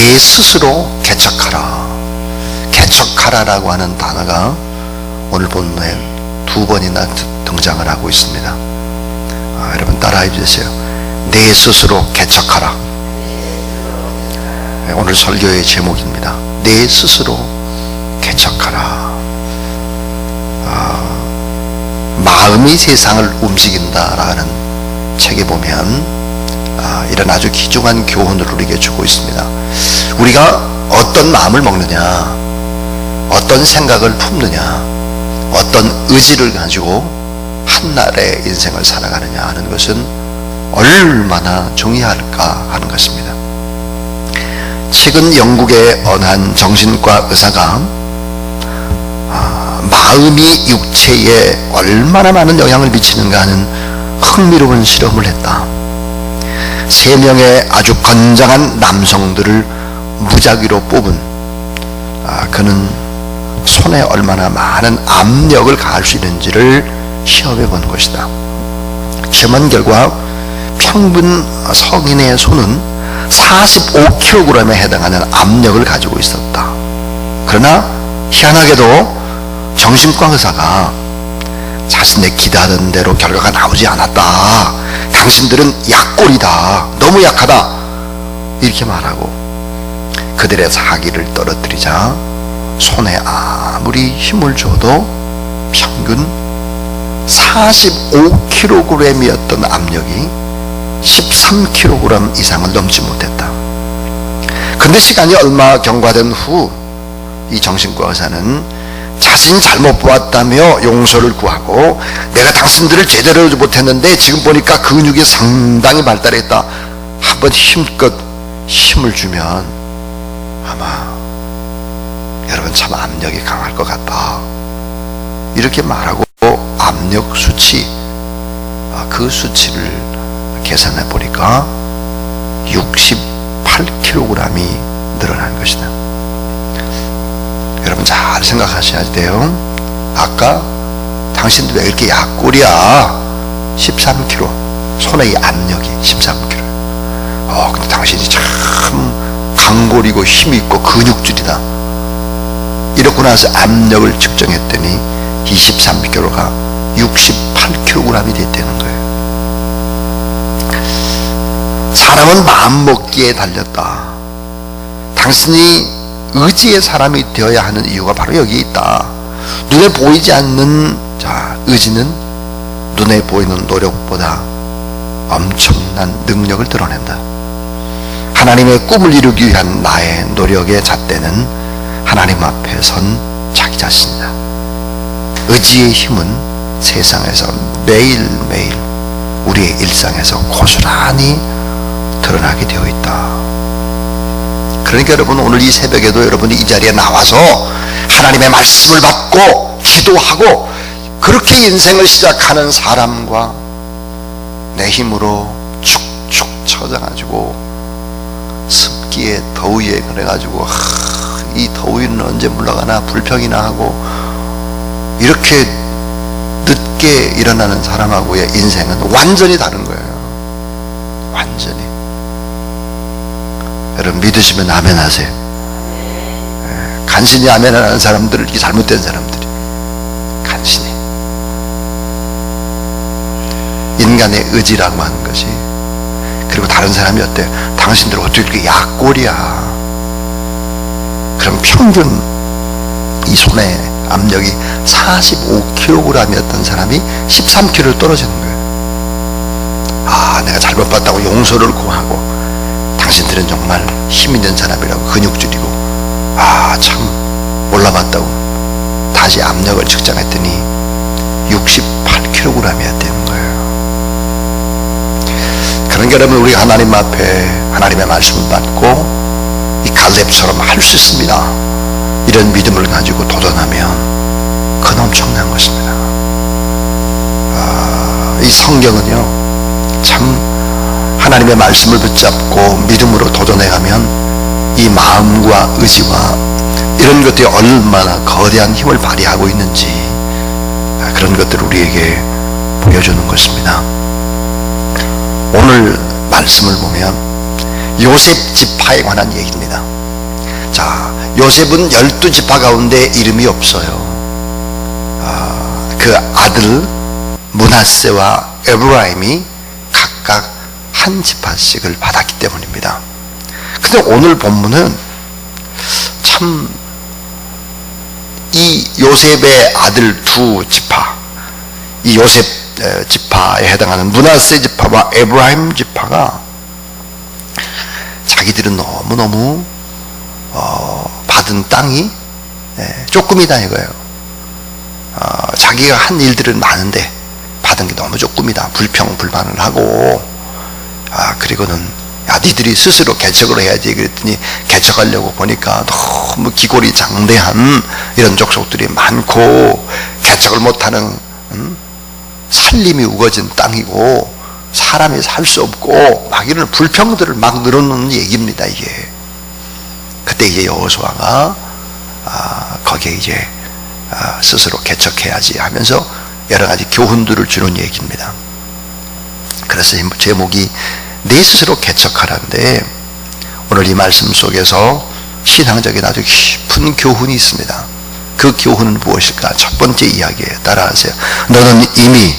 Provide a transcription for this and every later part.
내 스스로 개척하라. 개척하라라고 하는 단어가 오늘 본문에 2번이나 등장을 하고 있습니다. 여러분 따라해 주세요. 내 스스로 개척하라. 오늘 설교의 제목입니다. 내 스스로 개척하라. 마음이 세상을 움직인다라는 책에 보면 이런 아주 귀중한 교훈을 우리에게 주고 있습니다. 우리가 어떤 마음을 먹느냐, 어떤 생각을 품느냐, 어떤 의지를 가지고 한날의 인생을 살아가느냐 하는 것은 얼마나 중요할까 하는 것입니다. 최근 영국의 어느 한 정신과 의사가 마음이 육체에 얼마나 많은 영향을 미치는가 하는 흥미로운 실험을 했다. 3명의 아주 건장한 남성들을 무작위로 뽑은 그는 손에 얼마나 많은 압력을 가할 수 있는지를 시험해 본 것이다. 시험한 결과 평균 성인의 손은 45kg에 해당하는 압력을 가지고 있었다. 그러나 희한하게도 정신과 의사가 자신의 기대하던 대로 결과가 나오지 않았다. 당신들은 약골이다. 너무 약하다. 이렇게 말하고 그들의 사기를 떨어뜨리자 손에 아무리 힘을 줘도 평균 45kg이었던 압력이 13kg 이상을 넘지 못했다. 그런데 시간이 얼마 경과된 후 이 정신과 의사는 자신이 잘못 보았다며 용서를 구하고 내가 당신들을 제대로 못했는데 지금 보니까 근육이 상당히 발달했다. 한번 힘껏 힘을 주면 아마 여러분 참 압력이 강할 것 같다. 이렇게 말하고 압력 수치, 그 수치를 계산해 보니까 68kg이 늘어난 것이다. 여러분 잘 생각하셔야 돼요. 아까 당신들 왜 이렇게 약골이야? 13kg. 손의 이 압력이 13kg. 근데 당신이 참 강골이고 힘있고 근육질이다. 이렇고 나서 압력을 측정했더니 23kg가 68kg이 됐다는 거예요. 사람은 마음먹기에 달렸다. 당신이 의지의 사람이 되어야 하는 이유가 바로 여기에 있다. 눈에 보이지 않는 의지는 눈에 보이는 노력보다 엄청난 능력을 드러낸다. 하나님의 꿈을 이루기 위한 나의 노력의 잣대는 하나님 앞에 선 자기 자신이다. 의지의 힘은 세상에서 매일매일 우리의 일상에서 고스란히 드러나게 되어 있다. 그러니까 여러분 오늘 이 새벽에도 여러분이 이 자리에 나와서 하나님의 말씀을 받고 기도하고 그렇게 인생을 시작하는 사람과 내 힘으로 축축 처져가지고 습기에 더위에 그래가지고 이 더위는 언제 물러가나 불평이나 하고 이렇게 늦게 일어나는 사람하고의 인생은 완전히 다른 거예요. 완전히. 여러분 믿으시면 아멘 하세요. 간신히 아멘 하는 사람들은 이게 잘못된 사람들이 간신히 인간의 의지라고 하는 것이. 그리고 다른 사람이 어때요? 당신들 어떻게 이렇게 약골이야? 그럼 평균 이 손에 압력이 45kg이었던 사람이 13kg 떨어지는 거예요. 내가 잘못 봤다고 용서를 구하고 당신들은 정말 힘 있는 사람이라고 근육질이고 참 몰라봤다고 다시 압력을 측정했더니 68kg이었다는 거예요. 그러니까 여러분 우리 하나님 앞에 하나님의 말씀을 받고 이 갈렙처럼 할 수 있습니다. 이런 믿음을 가지고 도전하면 그건 엄청난 것입니다. 이 성경은요 참 하나님의 말씀을 붙잡고 믿음으로 도전해가면 이 마음과 의지와 이런 것들이 얼마나 거대한 힘을 발휘하고 있는지 그런 것들을 우리에게 보여주는 것입니다. 오늘 말씀을 보면 요셉 지파에 관한 얘기입니다. 자, 요셉은 12지파 가운데 이름이 없어요. 그 아들 므낫세와 에브라임이 각각 한 지파씩을 받았기 때문입니다. 근데 오늘 본문은 참 이 요셉의 아들 두 지파, 이 요셉 지파에 해당하는 므낫세 지파와 에브라임 지파가 자기들은 너무너무 받은 땅이 조금이다 이거예요. 자기가 한 일들은 많은데 받은 게 너무 조금이다. 불평불만을 하고, 그리고는 야, 니들이 스스로 개척을 해야지 그랬더니 개척하려고 보니까 너무 기골이 장대한 이런 족속들이 많고, 개척을 못하는 살림이 우거진 땅이고 사람이 살 수 없고 막 이런 불평들을 막 늘어놓는 얘기입니다. 이게 그때 이제 여호수아가 거기에 이제 스스로 개척해야지 하면서 여러 가지 교훈들을 주는 얘기입니다. 그래서 제목이 내 스스로 개척하라인데, 오늘 이 말씀 속에서 신앙적인 아주 깊은 교훈이 있습니다. 그 교훈은 무엇일까? 첫 번째 이야기예요. 따라하세요. 너는 이미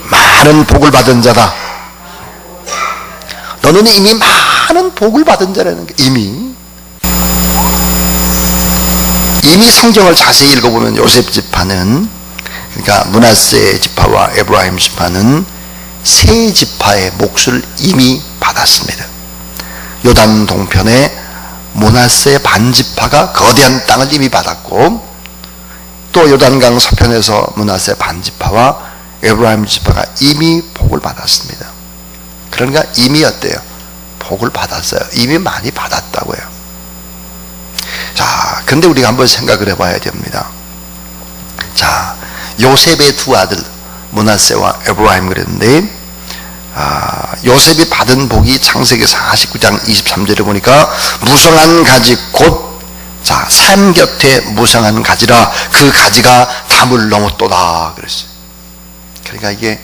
많은 복을 받은 자다. 너는 이미 많은 복을 받은 자라는 게, 이미 성경을 자세히 읽어보면 요셉 지파는, 그러니까 므낫세 지파와 에브라임 지파는 세 지파의 몫을 이미 받았습니다. 요단 동편에 므낫세 반지파가 거대한 땅을 이미 받았고, 또 요단강 서편에서 므낫세 반지파와 에브라임 지파가 이미 복을 받았습니다. 그러니까 이미 어때요? 복을 받았어요. 이미 많이 받았다고요. 자, 근데 우리가 한번 생각을 해봐야 됩니다. 자, 요셉의 두 아들 므낫세와 에브라임 그랬는데, 요셉이 받은 복이 창세기 49장 23절에 보니까 무성한 가지 곧, 자, 산 곁에 무성한 가지라 그 가지가 담을 넘었도다 그랬어요. 그러니까 이게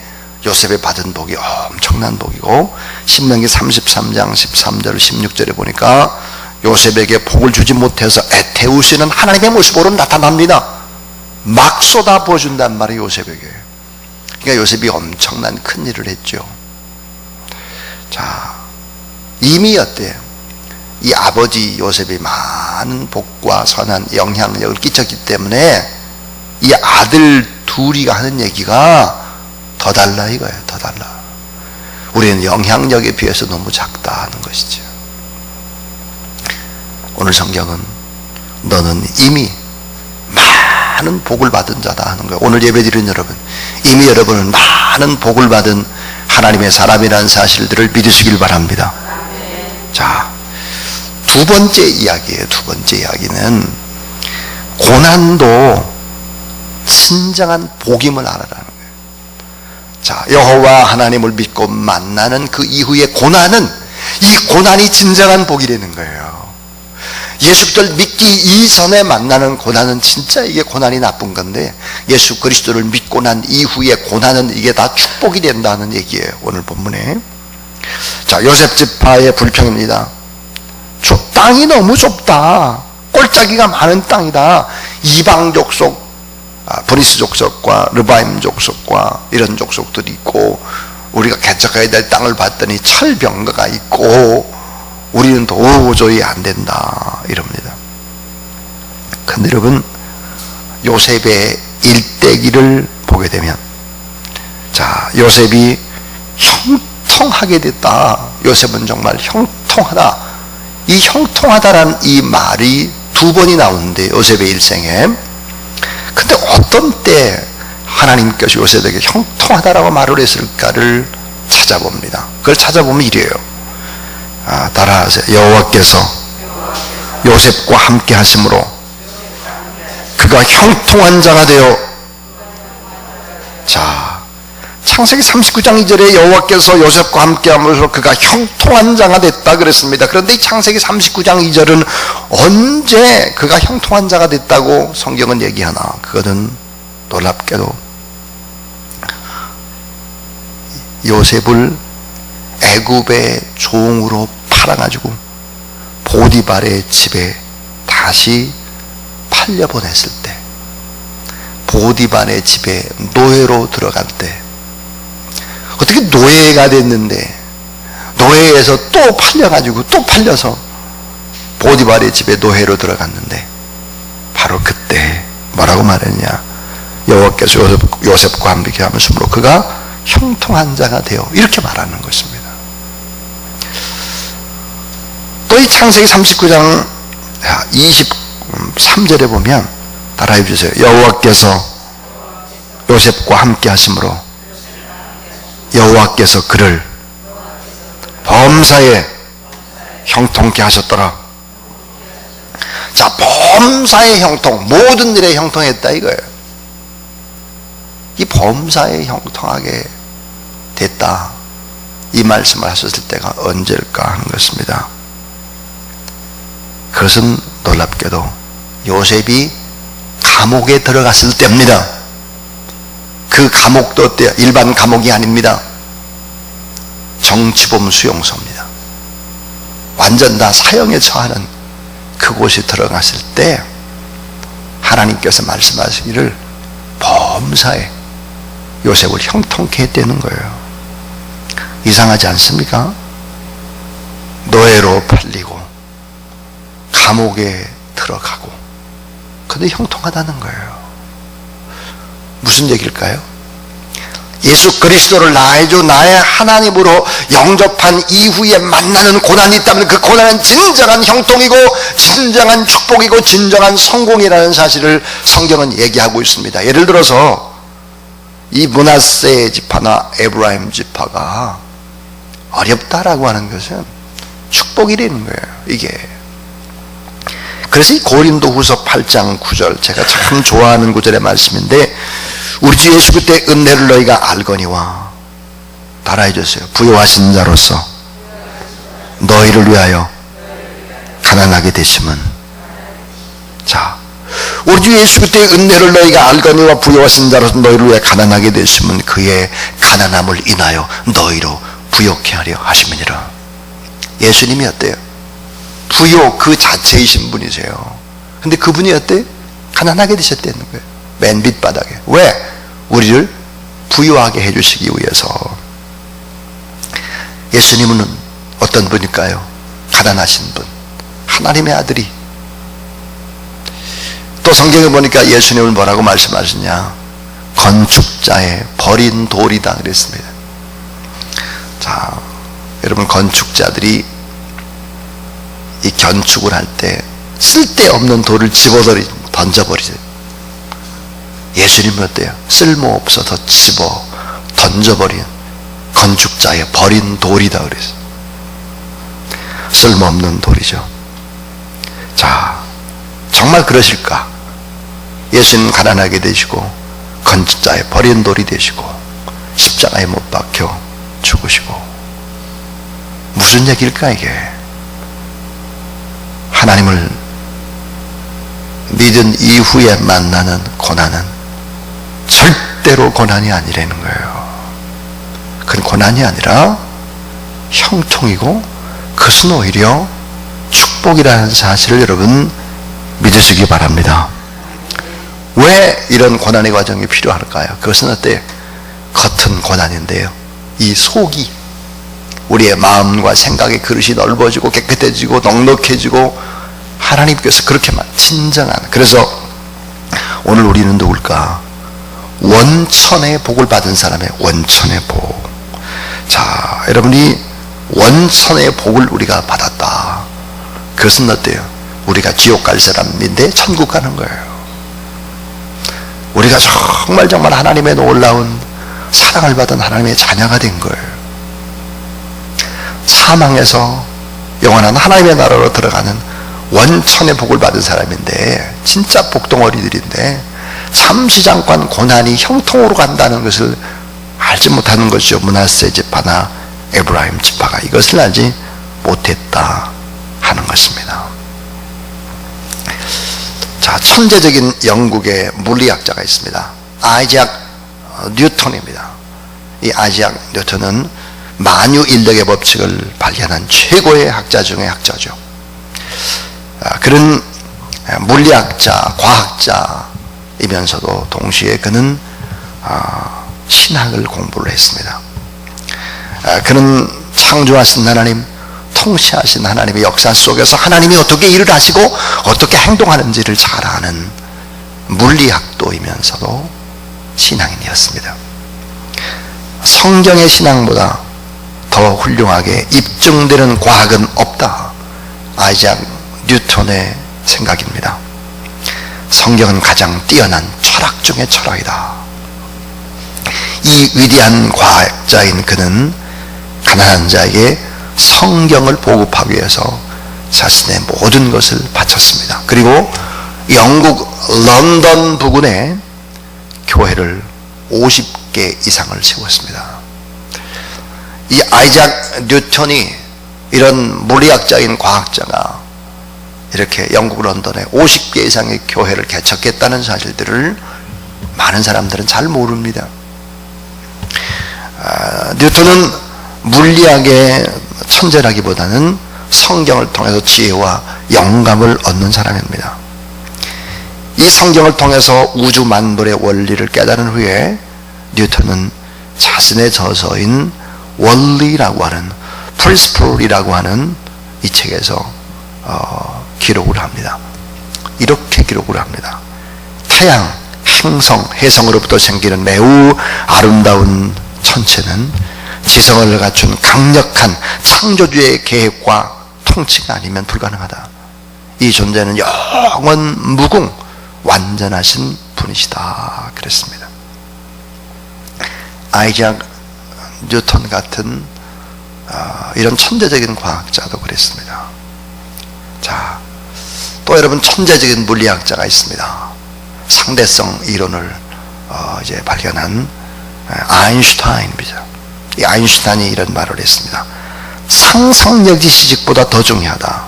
요셉이 받은 복이 엄청난 복이고, 신명기 33장 13절 16절에 보니까 요셉에게 복을 주지 못해서 애태우시는 하나님의 모습으로 나타납니다. 막 쏟아 부어준단 말이에요, 요셉에게. 그러니까 요셉이 엄청난 큰 일을 했죠. 자, 이미 어때요? 이 아버지 요셉이 많은 복과 선한 영향력을 끼쳤기 때문에 이 아들 둘이가 하는 얘기가 더 달라 이거예요. 더 달라. 우리는 영향력에 비해서 너무 작다 하는 것이죠. 오늘 성경은 너는 이미 많은 복을 받은 자다 하는 거예요. 오늘 예배드리는 여러분, 이미 여러분은 많은 복을 받은 하나님의 사람이라는 사실들을 믿으시길 바랍니다. 자, 두 번째 이야기예요. 두 번째 이야기는 고난도 진정한 복임을 알아라는 거예요. 자, 여호와 하나님을 믿고 만나는 그 이후의 고난은, 이 고난이 진정한 복이라는 거예요. 예수 그리스도를 믿기 이전에 만나는 고난은 진짜 이게 고난이 나쁜 건데, 예수 그리스도를 믿고 난 이후의 고난은 이게 다 축복이 된다는 얘기예요. 오늘 본문에. 자, 요셉 지파의 불평입니다. 땅이 너무 좁다. 꼴짜기가 많은 땅이다. 이방 족속, 브리스 족속과 르바임 족속과 이런 족속들이 있고, 우리가 개척해야 될 땅을 봤더니 철병가가 있고 우리는 도저히 안 된다 이럽니다. 근데 여러분, 요셉의 일대기를 보게 되면, 자, 요셉이 형통하게 됐다. 요셉은 정말 형통하다. 이 형통하다라는 이 말이 두 번이 나오는데, 요셉의 일생에. 근데 어떤 때 하나님께서 요셉에게 형통하다라고 말을 했을까를 찾아봅니다. 그걸 찾아보면 이래요. 따라하세요. 여호와께서 요셉과 함께 하심으로 그가 형통한 자가 되어. 자, 창세기 39장 2절에 여호와께서 요셉과 함께 함으로써 그가 형통한 자가 됐다 그랬습니다. 그런데 이 창세기 39장 2절은 언제 그가 형통한 자가 됐다고 성경은 얘기하나? 그것은 놀랍게도 요셉을 애굽의 종으로 팔아가지고 보디발의 집에 다시 팔려보냈을 때, 보디발의 집에 노예로 들어갈 때, 어떻게 노예가 됐는데 노예에서 또 팔려가지고 또 팔려서 보디발의 집에 노예로 들어갔는데, 바로 그때 뭐라고 말했냐? 여호와께서 요셉과 함께 하면서 그가 형통한 자가 되어, 이렇게 말하는 것입니다. 또 이 창세기 39장 23절에 보면, 따라해 주세요. 여호와께서 요셉과 함께 하심으로 여호와께서 그를 범사에 형통케 하셨더라. 자, 범사의 형통, 모든 일에 형통했다 이거예요. 이 범사에 형통하게 됐다, 이 말씀을 하셨을 때가 언제일까 하는 것입니다. 그것은 놀랍게도 요셉이 감옥에 들어갔을 때입니다. 그 감옥도 어때요? 일반 감옥이 아닙니다. 정치범 수용소입니다. 완전 다 사형에 처하는 그곳에 들어갔을 때 하나님께서 말씀하시기를 범사에 요셉을 형통케 했다는 거예요. 이상하지 않습니까? 노예로 팔리고 감옥에 들어가고, 근데 형통하다는 거예요. 무슨 얘기일까요? 예수 그리스도를 나의 주 나의 하나님으로 영접한 이후에 만나는 고난이 있다면 그 고난은 진정한 형통이고 진정한 축복이고 진정한 성공이라는 사실을 성경은 얘기하고 있습니다. 예를 들어서 이 므낫세 지파나 에브라임 지파가 어렵다라고 하는 것은 축복이라는 거예요. 이게 그래서 이 고린도후서 8장 9절, 제가 참 좋아하는 구절의 말씀인데, 우리 주 예수 그때 은혜를 너희가 알거니와, 따라해 주세요. 부요하신 자로서 너희를 위하여 가난하게 되심은, 자, 우리 주 예수 그때 은혜를 너희가 알거니와 부요하신 자로서 너희를 위하여 가난하게 되심은 그의 가난함을 인하여 너희로 부요케 하려 하심이니라. 예수님이 어때요? 부요 그 자체이신 분이세요. 근데 그분이 어때? 가난하게 되셨다는 거예요. 맨 밑바닥에. 왜? 우리를 부유하게 해주시기 위해서. 예수님은 어떤 분일까요? 가난하신 분, 하나님의 아들이. 또 성경에 보니까 예수님은 뭐라고 말씀하시냐? 건축자의 버린 돌이다 그랬습니다. 자, 여러분, 건축자들이 이 건축을 할 때 쓸데없는 돌을 던져버리죠. 예수님은 어때요? 쓸모없어서 집어 던져버린 건축자의 버린 돌이다 그랬어요. 쓸모없는 돌이죠. 자, 정말 그러실까? 예수님 가난하게 되시고 건축자의 버린 돌이 되시고 십자가에 못 박혀 죽으시고. 무슨 얘기일까 이게? 하나님을 믿은 이후에 만나는 고난은 절대로 고난이 아니라는 거예요. 그건 고난이 아니라 형통이고 그것은 오히려 축복이라는 사실을 여러분 믿으시기 바랍니다. 왜 이런 고난의 과정이 필요할까요? 그것은 어때요? 겉은 고난인데요, 이 속이, 우리의 마음과 생각의 그릇이 넓어지고 깨끗해지고 넉넉해지고 하나님께서 그렇게만 진정한, 그래서 오늘 우리는 누굴까? 원천의 복을 받은 사람의 원천의 복. 자, 여러분이 원천의 복을 우리가 받았다. 그것은 어때요? 우리가 지옥 갈 사람인데 천국 가는 거예요. 우리가 정말 하나님의 놀라운 사랑을 받은 하나님의 자녀가 된 거예요. 사망에서 영원한 하나님의 나라로 들어가는 원천의 복을 받은 사람인데, 진짜 복덩어리들인데 잠시 잠깐 고난이 형통으로 간다는 것을 알지 못하는 것이죠. 므낫세 지파나 에브라임 지파가 이것을 알지 못했다 하는 것입니다. 자, 천재적인 영국의 물리학자가 있습니다. 아이작 뉴턴입니다. 이 아이작 뉴턴은 만유인력의 법칙을 발견한 최고의 학자 중의 학자죠. 그런 물리학자, 과학자이면서도 동시에 그는 신학을 공부를 했습니다. 그는 창조하신 하나님, 통치하신 하나님의 역사 속에서 하나님이 어떻게 일을 하시고 어떻게 행동하는지를 잘 아는 물리학도이면서도 신앙인이었습니다. 성경의 신앙보다 더 훌륭하게 입증되는 과학은 없다. 아이작 뉴턴의 생각입니다. 성경은 가장 뛰어난 철학 중의 철학이다. 이 위대한 과학자인 그는 가난한 자에게 성경을 보급하기 위해서 자신의 모든 것을 바쳤습니다. 그리고 영국 런던 부근에 교회를 50개 이상을 세웠습니다. 이 아이작 뉴턴이 이런 물리학자인 과학자가 이렇게 영국 런던에 50개 이상의 교회를 개척했다는 사실들을 많은 사람들은 잘 모릅니다. 뉴턴은 물리학의 천재라기보다는 성경을 통해서 지혜와 영감을 얻는 사람입니다. 이 성경을 통해서 우주 만물의 원리를 깨달은 후에 뉴턴은 자신의 저서인 원리라고 하는 프린시플이라고 하는 이 책에서 기록을 합니다. 이렇게 기록을 합니다. 태양, 행성, 해성으로부터 생기는 매우 아름다운 천체는 지성을 갖춘 강력한 창조주의 계획과 통치가 아니면 불가능하다. 이 존재는 영원 무궁 완전하신 분이시다 그랬습니다. 아이작 뉴턴 같은 이런 천재적인 과학자도 그랬습니다. 자, 또 여러분 천재적인 물리학자가 있습니다. 상대성 이론을 이제 발견한 아인슈타인입니다. 이 아인슈타인이 이런 말을 했습니다. 상상력이 지식보다 더 중요하다.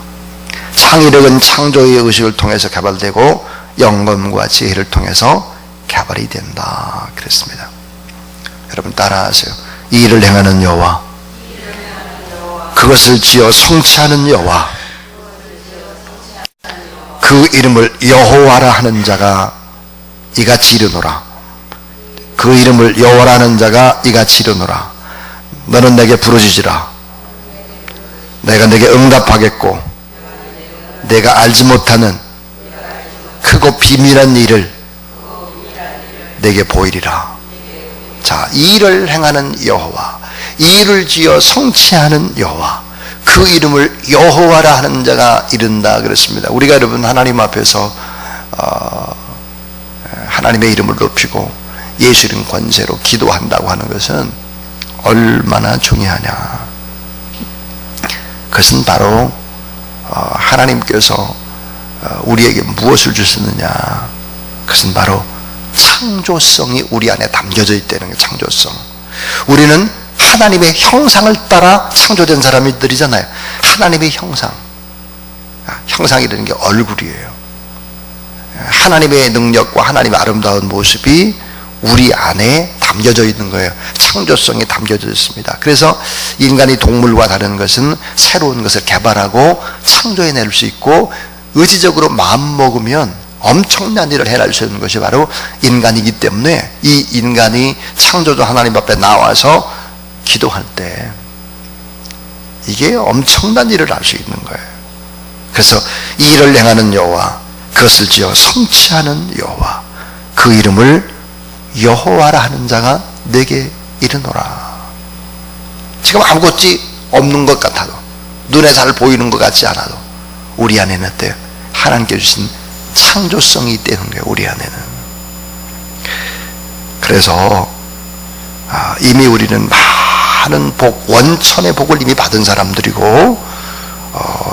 창의력은 창조의 의식을 통해서 개발되고 영감과 지혜를 통해서 개발이 된다 그랬습니다. 여러분 따라하세요. 이 일을 행하는 여호와, 그것을 지어 성취하는 여호와, 그 이름을 여호와라 하는 자가 이같이 이르노라. 그 이름을 여호와라 하는 자가 이같이 이르노라. 너는 내게 부르짖으라. 내가 내게 응답하겠고 내가 알지 못하는 크고 비밀한 일을 내게 보이리라. 자, 이 일을 행하는 여호와, 이 일을 지어 성취하는 여호와, 그 이름을 여호와라 하는 자가 이른다 그랬습니다. 우리가 여러분 하나님 앞에서 하나님의 이름을 높이고 예수 이름 권세로 기도한다고 하는 것은 얼마나 중요하냐. 그것은 바로 하나님께서 우리에게 무엇을 주셨느냐. 그것은 바로 창조성이 우리 안에 담겨져 있다는 게 창조성. 우리는 하나님의 형상을 따라 창조된 사람들이잖아요. 하나님의 형상. 형상이라는 게 얼굴이에요. 하나님의 능력과 하나님의 아름다운 모습이 우리 안에 담겨져 있는 거예요. 창조성이 담겨져 있습니다. 그래서 인간이 동물과 다른 것은 새로운 것을 개발하고 창조해낼 수 있고 의지적으로 마음먹으면 엄청난 일을 해낼 수 있는 것이 바로 인간이기 때문에 이 인간이 창조주 하나님 앞에 나와서 기도할 때 이게 엄청난 일을 할 수 있는 거예요. 그래서 이 일을 행하는 여호와, 그것을 지어 성취하는 여호와, 그 이름을 여호와라 하는 자가 내게 이르노라. 지금 아무것도 없는 것 같아도, 눈에 잘 보이는 것 같지 않아도 우리 안에는 어때요? 하나님께 주신 창조성이 있다는 거예요. 우리 안에는. 그래서 이미 우리는 많은 복, 원천의 복을 이미 받은 사람들이고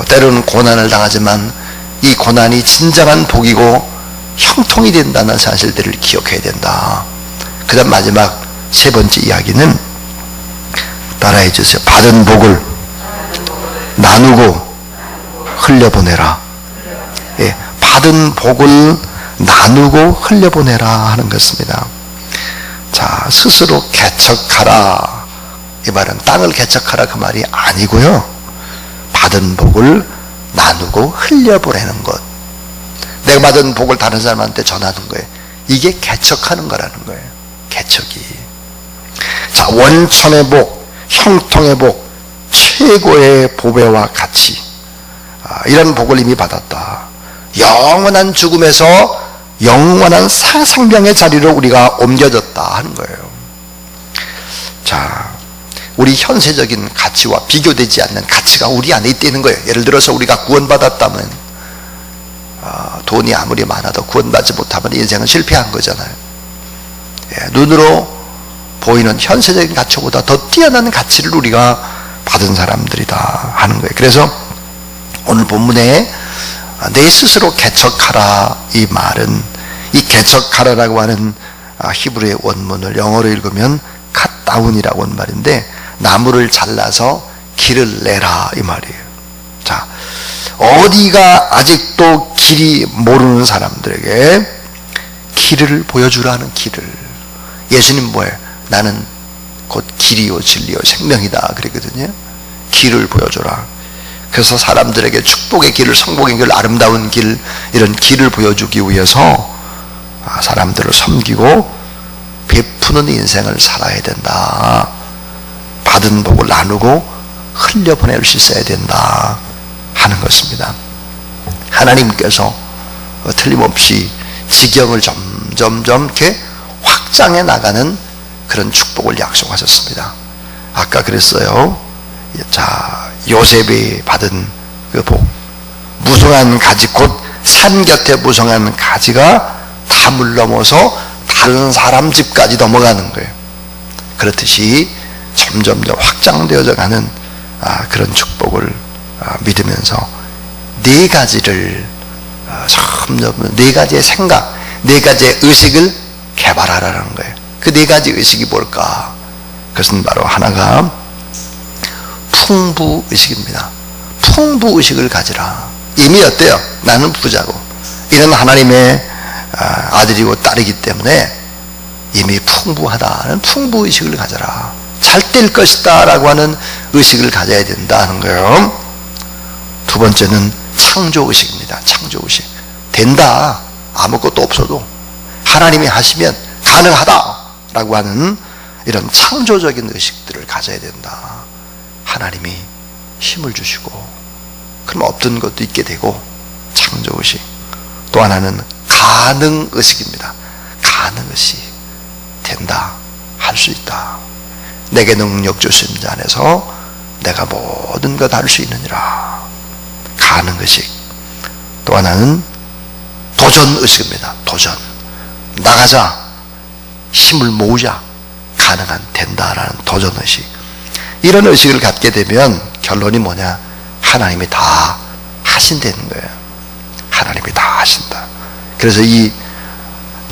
때로는 고난을 당하지만 이 고난이 진정한 복이고 형통이 된다는 사실들을 기억해야 된다. 그 다음 마지막 세 번째 이야기는 따라해 주세요. 받은 복을 나누고 흘려보내라. 예, 받은 복을 나누고 흘려보내라 하는 것입니다. 자, 스스로 개척하라. 이 말은 땅을 개척하라 그 말이 아니고요. 받은 복을 나누고 나누고 흘려보내는 것, 내가 받은 복을 다른 사람한테 전하는 거예요. 이게 개척하는 거라는 거예요. 개척이. 자, 원천의 복, 형통의 복, 최고의 보배와 가치, 이런 복을 이미 받았다. 영원한 죽음에서 영원한 생명의 자리로 우리가 옮겨졌다 하는 거예요. 자, 우리 현세적인 가치와 비교되지 않는 가치가 우리 안에 있다는 거예요. 예를 들어서 우리가 구원받았다면 돈이 아무리 많아도 구원받지 못하면 인생은 실패한 거잖아요. 눈으로 보이는 현세적인 가치보다 더 뛰어난 가치를 우리가 받은 사람들이다 하는 거예요. 그래서 오늘 본문에 내 스스로 개척하라, 이 말은, 이 개척하라라고 하는 히브리의 원문을 영어로 읽으면 컷다운이라고 하는 말인데, 나무를 잘라서 길을 내라 이 말이에요. 자, 어디가 아직도 길이 모르는 사람들에게 길을 보여주라는 길을. 예수님 뭐예요? 나는 곧 길이요 진리요 생명이다 그랬거든요. 길을 보여줘라. 그래서 사람들에게 축복의 길을, 성공의 길, 아름다운 길, 이런 길을 보여주기 위해서 사람들을 섬기고 베푸는 인생을 살아야 된다. 받은 복을 나누고 흘려보낼 수 있어야 된다 하는 것입니다. 하나님께서 틀림없이 지경을 점점 이렇게 확장해 나가는 그런 축복을 약속하셨습니다. 아까 그랬어요. 자, 요셉이 받은 그 복, 무성한 가지, 곧 산 곁에 무성한 가지가 담을 넘어서 다른 사람 집까지 넘어가는 거예요. 그렇듯이 점점 확장되어져 가는 그런 축복을 믿으면서 네 가지를 점점 네 가지의 생각, 네 가지의 의식을 개발하라는 거예요. 그 네 가지 의식이 뭘까? 그것은 바로 하나가 풍부의식입니다. 풍부의식을 가지라. 이미 어때요? 나는 부자고 이런 하나님의 아들이고 딸이기 때문에 이미 풍부하다는 풍부의식을 가져라. 잘 될 것이다 라고 하는 의식을 가져야 된다는 거예요. 두 번째는 창조의식입니다. 창조의식. 된다. 아무것도 없어도 하나님이 하시면 가능하다 라고 하는 이런 창조적인 의식들을 가져야 된다. 하나님이 힘을 주시고 그럼 없던 것도 있게 되고, 창조의식. 또 하나는 가능의식입니다. 가능의식. 된다. 할 수 있다. 내게 능력 주신 자 안에서 내가 모든 것 할 수 있느니라. 가능의식. 또 하나는 도전의식입니다. 도전. 나가자. 힘을 모으자. 가능한, 된다라는 도전의식. 이런 의식을 갖게 되면 결론이 뭐냐? 하나님이 다 하신다는 거예요. 하나님이 다 하신다. 그래서 이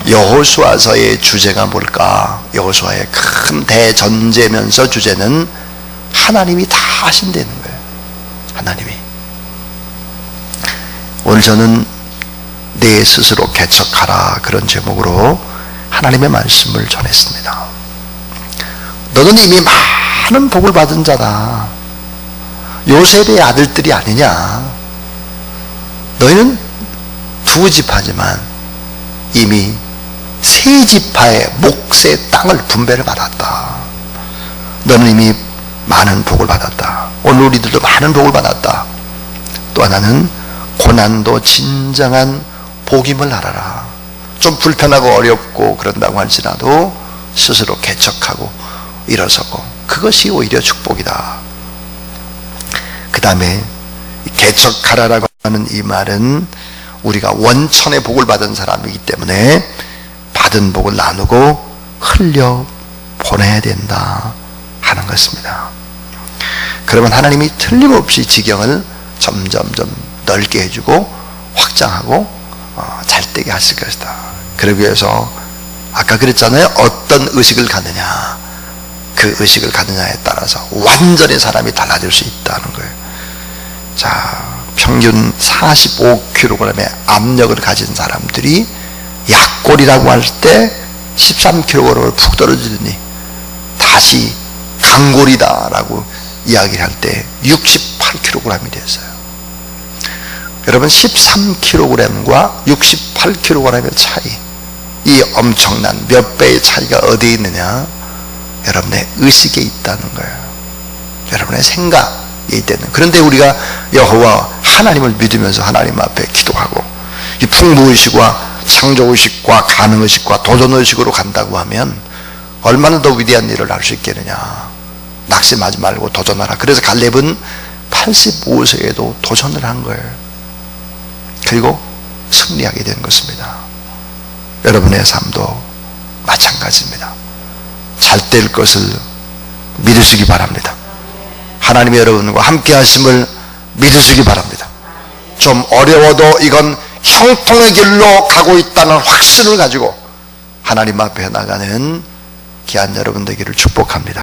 여호수아서의 주제가 뭘까? 여호수아의 큰 대전제면서 주제는 하나님이 다 하신다는 거예요. 하나님이. 오늘 저는 내 스스로 개척하라, 그런 제목으로 하나님의 말씀을 전했습니다. 너는 이미 많은 복을 받은 자다. 요셉의 아들들이 아니냐. 너희는 두 지파지만 이미 세 지파의 몫의 땅을 분배를 받았다. 너는 이미 많은 복을 받았다. 오늘 우리들도 많은 복을 받았다. 또 하나는 고난도 진정한 복임을 알아라. 좀 불편하고 어렵고 그런다고 할지라도 스스로 개척하고 일어서고, 그것이 오히려 축복이다. 그 다음에 개척하라라고 하는 이 말은 우리가 원천의 복을 받은 사람이기 때문에 받은 복을 나누고 흘려 보내야 된다 하는 것입니다. 그러면 하나님이 틀림없이 지경을 점점점 넓게 해주고 확장하고 잘되게 하실 것이다. 그러기 위해서 아까 그랬잖아요. 어떤 의식을 갖느냐, 그 의식을 갖느냐에 따라서 완전히 사람이 달라질 수 있다는 거예요. 자, 평균 45kg의 압력을 가진 사람들이 약골이라고 할 때 13kg을 푹 떨어지더니 다시 강골이다 라고 이야기를 할 때 68kg이 됐어요. 여러분 13kg과 68kg의 차이, 이 엄청난 몇 배의 차이가 어디에 있느냐? 여러분의 의식에 있다는 거예요. 여러분의 생각에 있다는. 그런데 우리가 여호와 하나님을 믿으면서 하나님 앞에 기도하고 이 풍부의식과 창조의식과 가능의식과 도전의식으로 간다고 하면 얼마나 더 위대한 일을 할 수 있겠느냐. 낙심하지 말고 도전하라. 그래서 갈렙은 85세에도 도전을 한 거예요. 그리고 승리하게 된 것입니다. 여러분의 삶도 마찬가지입니다. 잘 될 것을 믿으시기 바랍니다. 하나님이 여러분과 함께 하심을 믿으시기 바랍니다. 좀 어려워도 이건 형통의 길로 가고 있다는 확신을 가지고 하나님 앞에 나가는 귀한 여러분 되기를 축복합니다.